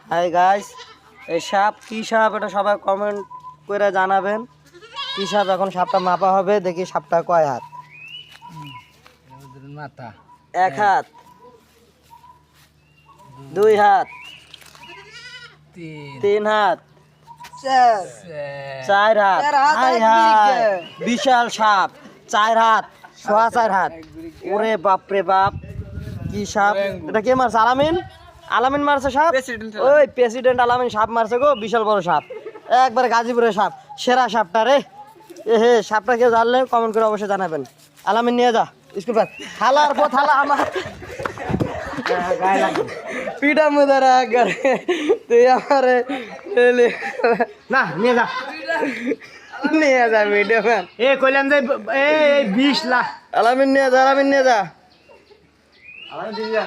Hi guys, এই সাপ কি সাপ এটা সবাই কমেন্ট করে জানাবেন। কি সাপ? এখন সাপটা মাপা হবে, দেখি সাপটা কয় হাত। মাথা 1 হাত, 2 হাত, 3 হাত, 4 হাত। হাই হাই, বিশাল সাপ, 4 হাত, 4.5 হাত। ওরে বাপ রে বাপ, কি সাপ এটা? কে মারছে? আলামিন? আলামিন মারছে সাপ? ওই প্রেসিডেন্ট আলামিন সাপ মারছে গো, বিশাল বড় সাপ, একবারে গাজীপুরের সাপ, সেরা সাপটা রে। এ হে, সাপটা কেউ জানলে কমেন্ট করে অবশ্যই জানাবেন। আলামিন নিয়ে যা স্কুল পাস, থালার পর থালা আমার পিঠা মুদারা একবারে, তুই আমারে না নিয়ে যা, নিয়ে যা ভিডিও ম্যান। কইলাম যে 20 লাখ আলামিন নিয়ে যা, আলামিন নিয়ে যা। আমার দিন যা